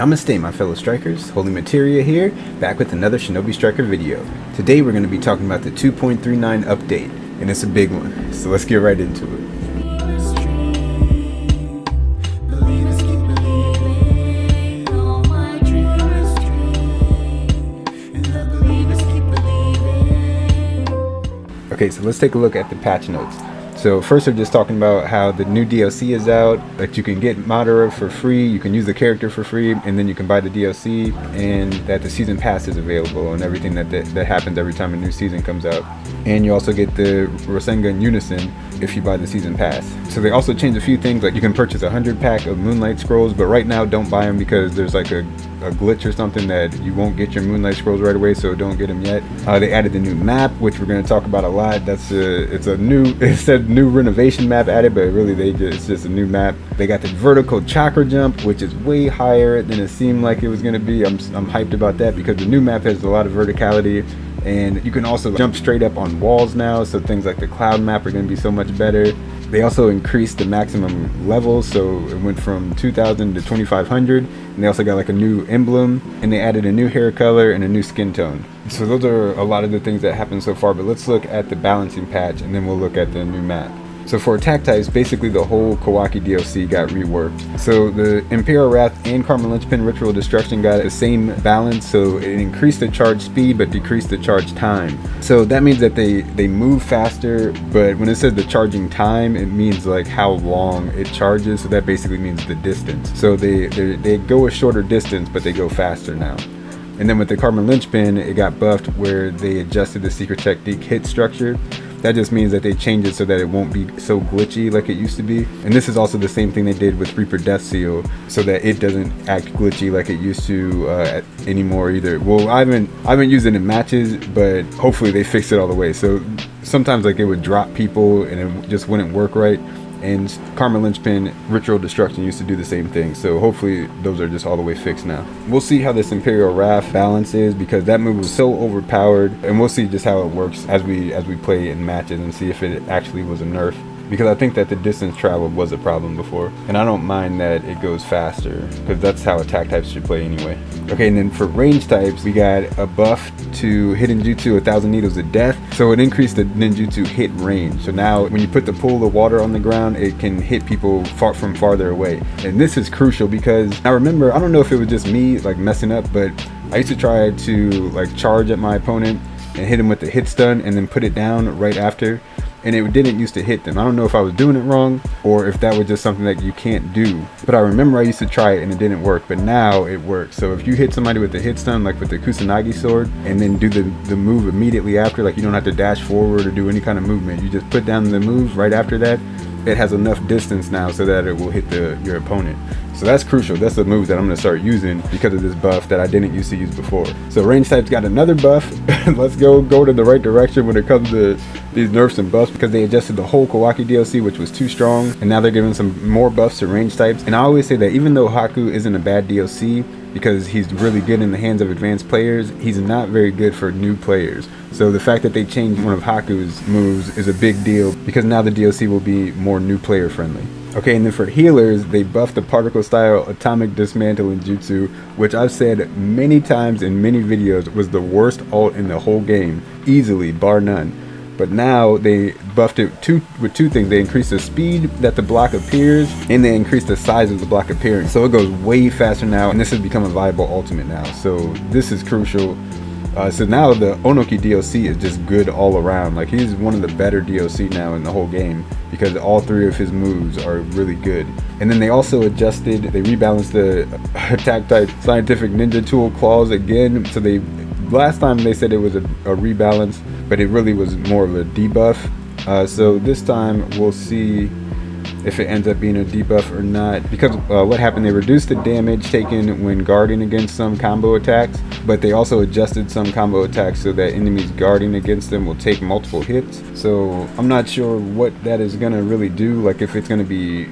Namaste my fellow strikers, Holy Materia here, back with another Shinobi Striker video. Today we're going to be talking about the 2.39 update, and it's a big one, so let's get right into it. Okay, so let's take a look at the patch notes. So first they're just talking about how the new DLC is out, that you can get Madara for free, you can use the character for free, and then you can buy the DLC, and that the season pass is available and everything that happens every time a new season comes out. And you also get the Rasengan Unison if you buy the season pass. So they also changed a few things, like you can purchase 100 pack of Moonlight Scrolls, but right now don't buy them because there's like a glitch or something that you won't get your Moonlight Scrolls right away, so don't get them yet. They added the new map, which we're going to talk about a lot. It said new renovation map added, but really it's just a new map. They got the vertical chakra jump, which is way higher than it seemed like it was going to be. I'm hyped about that because the new map has a lot of verticality, and you can also jump straight up on walls now, so things like the cloud map are going to be so much better. They also increased the maximum levels, so it went from 2,000 to 2,500, and they also got like a new emblem, and they added a new hair color and a new skin tone. So those are a lot of the things that happened so far, but let's look at the balancing patch, and then we'll look at the new map. So for attack types, basically the whole Kawaki DLC got reworked. So the Imperial Wrath and Karma Linchpin Ritual Destruction got the same balance, so it increased the charge speed but decreased the charge time. So that means that they move faster, but when it says the charging time, it means like how long it charges, so that basically means the distance. So they go a shorter distance, but they go faster now. And then with the Karma Linchpin, it got buffed where they adjusted the secret technique hit structure. That just means that they changed it so that it won't be so glitchy like it used to be. And this is also the same thing they did with Reaper Death Seal, so that it doesn't act glitchy like it used to anymore either. Well, I haven't used it in matches, but hopefully they fixed it all the way. So sometimes like it would drop people and it just wouldn't work right. And Karma Linchpin Ritual Destruction used to do the same thing, so hopefully those are just all the way fixed now. We'll see how this Imperial Wrath balance is, because that move was so overpowered, and we'll see just how it works as we play in matches and see if it actually was a nerf. Because I think that the distance traveled was a problem before, and I don't mind that it goes faster, because that's how attack types should play anyway. Okay, and then for range types, we got a buff to hit ninjutsu 1,000 needles of death, so it increased the ninjutsu hit range. So now when you put the pool of water on the ground, it can hit people from farther away. And this is crucial because I remember, I don't know if it was just me like messing up, but I used to try to like charge at my opponent and hit him with the hit stun and then put it down right after, and it didn't used to hit them. I don't know if I was doing it wrong or if that was just something that you can't do, but I remember I used to try it and it didn't work, but now it works. So if you hit somebody with the hit stun, like with the Kusanagi sword, and then do the move immediately after, like you don't have to dash forward or do any kind of movement, you just put down the moves right after that, it has enough distance now so that it will hit your opponent. So that's crucial. That's a move that I'm going to start using because of this buff that I didn't used to use before. So range types got another buff. Let's go to the right direction when it comes to these nerfs and buffs, because they adjusted the whole Kawaki DLC, which was too strong, and now they're giving some more buffs to range types. And I always say that even though Haku isn't a bad DLC, because he's really good in the hands of advanced players, he's not very good for new players. So the fact that they changed one of Haku's moves is a big deal, because now the DLC will be more new player friendly. Okay, and then for healers, they buffed the particle style atomic dismantling jutsu, which I've said many times in many videos was the worst ult in the whole game, easily, bar none. But now they buffed it with two things. They increased the speed that the block appears, and they increased the size of the block appearing. So it goes way faster now, and this has become a viable ultimate now. So this is crucial. So now the Onoki DLC is just good all around. Like, he's one of the better DLC now in the whole game, because all three of his moves are really good. And then they also they rebalanced the attack type scientific ninja tool claws again. So last time they said it was a rebalance, but it really was more of a debuff. So this time we'll see if it ends up being a debuff or not, because what happened, they reduced the damage taken when guarding against some combo attacks, but they also adjusted some combo attacks so that enemies guarding against them will take multiple hits. So I'm not sure what that is going to really do, like if it's going to be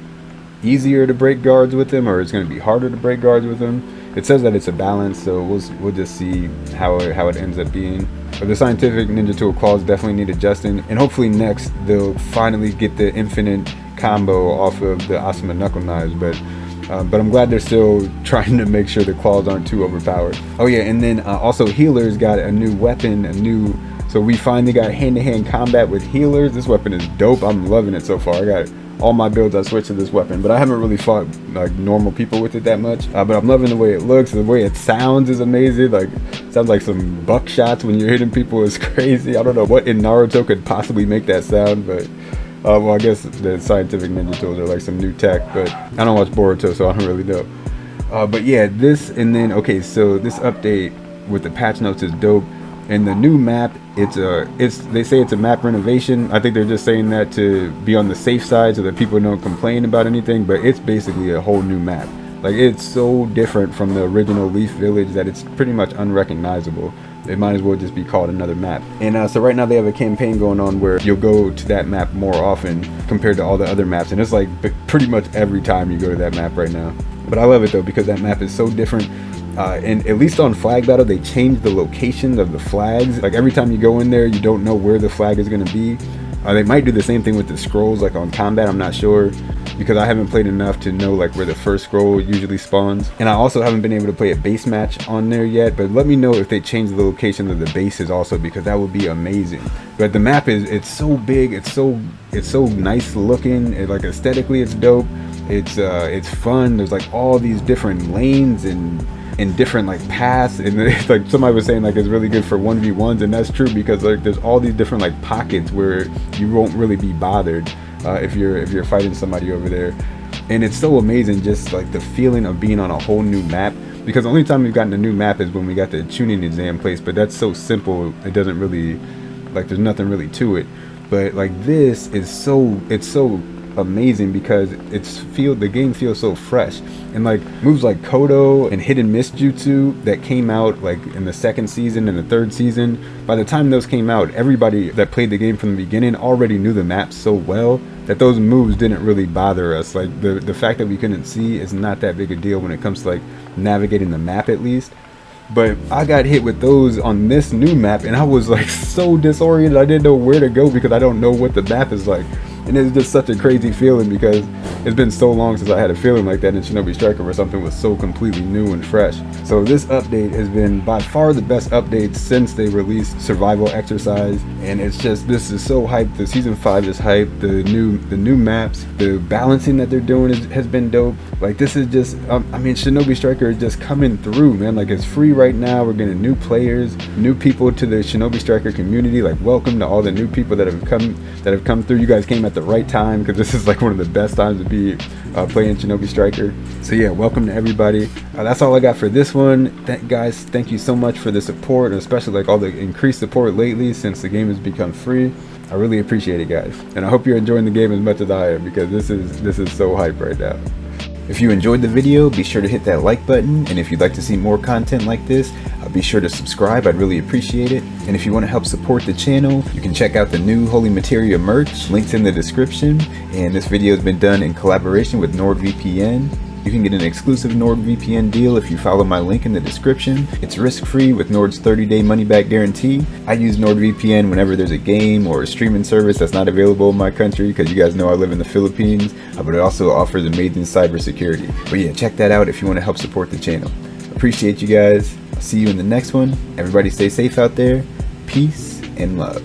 easier to break guards with them or it's going to be harder to break guards with them. It says that it's a balance, so we'll just see how it ends up being. But the scientific ninja tool claws definitely need adjusting, and hopefully next they'll finally get the infinite combo off of the Asuma knuckle knives. But but I'm glad they're still trying to make sure the claws aren't too overpowered. Oh yeah, and then also healers got a new weapon, so we finally got hand-to-hand combat with healers. This weapon is dope. I'm loving it so far. I got all my builds, I switched to this weapon, but I haven't really fought like normal people with it that much. But I'm loving the way it looks. The way it sounds is amazing. Like, it sounds like some buckshots when you're hitting people. Is crazy. I don't know what in Naruto could possibly make that sound, but well, I guess the scientific ninja tools are like some new tech, but I don't watch Boruto, so I don't really know. But yeah, this, and then okay, so this update with the patch notes is dope. And the new map, they say it's a map renovation. I think they're just saying that to be on the safe side so that people don't complain about anything, but it's basically a whole new map. Like, it's so different from the original Leaf Village that it's pretty much unrecognizable. It might as well just be called another map. And so right now they have a campaign going on where you'll go to that map more often compared to all the other maps, and it's like pretty much every time you go to that map right now. But I love it though, because that map is so different. And at least on Flag Battle, they changed the location of the flags. Like, every time you go in there, you don't know where the flag is going to be. They might do the same thing with the scrolls, like on Combat. I'm not sure, because I haven't played enough to know like where the first scroll usually spawns. And I also haven't been able to play a base match on there yet, but let me know if they change the location of the bases also, because that would be amazing. But the map it's so big, it's so nice looking, like aesthetically it's dope. It's fun. There's like all these different lanes and different like paths, and it's like somebody was saying like it's really good for 1v1s, and that's true, because like there's all these different like pockets where you won't really be bothered if you're fighting somebody over there. And it's so amazing, just like the feeling of being on a whole new map, because the only time we've gotten a new map is when we got the tuning exam place, but that's so simple, it doesn't really, like, there's nothing really to it. But like, this is it's so amazing, because the game feels so fresh. And like moves like Kodo and Hidden Mist Jutsu that came out like in the second season and the third season, by the time those came out, everybody that played the game from the beginning already knew the map so well that those moves didn't really bother us. Like, the fact that we couldn't see is not that big a deal when it comes to like navigating the map, at least. But I got hit with those on this new map, and I was like so disoriented. I didn't know where to go, because I don't know what the map is like. And it's just such a crazy feeling, because it's been so long since I had a feeling like that in Shinobi Striker, where something was so completely new and fresh. So this update has been by far the best update since they released Survival Exercise, and it's just, this is so hyped. The season 5 is hyped. The new maps, the balancing that they're doing has been dope. Like, this is just I mean, Shinobi Striker is just coming through, man. Like, it's free right now. We're getting new players, new people to the Shinobi Striker community. Like, welcome to all the new people that have come through. You guys came at the right time, because this is like one of the best times to be playing Shinobi Striker. So yeah, welcome to everybody. That's all I got for this one. Guys, thank you so much for the support, and especially like all the increased support lately since the game has become free. I really appreciate it, guys, and I hope you're enjoying the game as much as I am, because this is so hype right now. If you enjoyed the video, be sure to hit that like button, and if you'd like to see more content like this, be sure to subscribe. I'd really appreciate it. And if you want to help support the channel, you can check out the new Holy Materia merch, links in the description. And this video has been done in collaboration with NordVPN. You can get an exclusive NordVPN deal if you follow my link in the description. It's risk-free with Nord's 30-day money-back guarantee. I use NordVPN whenever there's a game or a streaming service that's not available in my country, because you guys know I live in the Philippines, but it also offers amazing cybersecurity. But yeah, check that out if you want to help support the channel. Appreciate you guys. I'll see you in the next one. Everybody stay safe out there. Peace and love.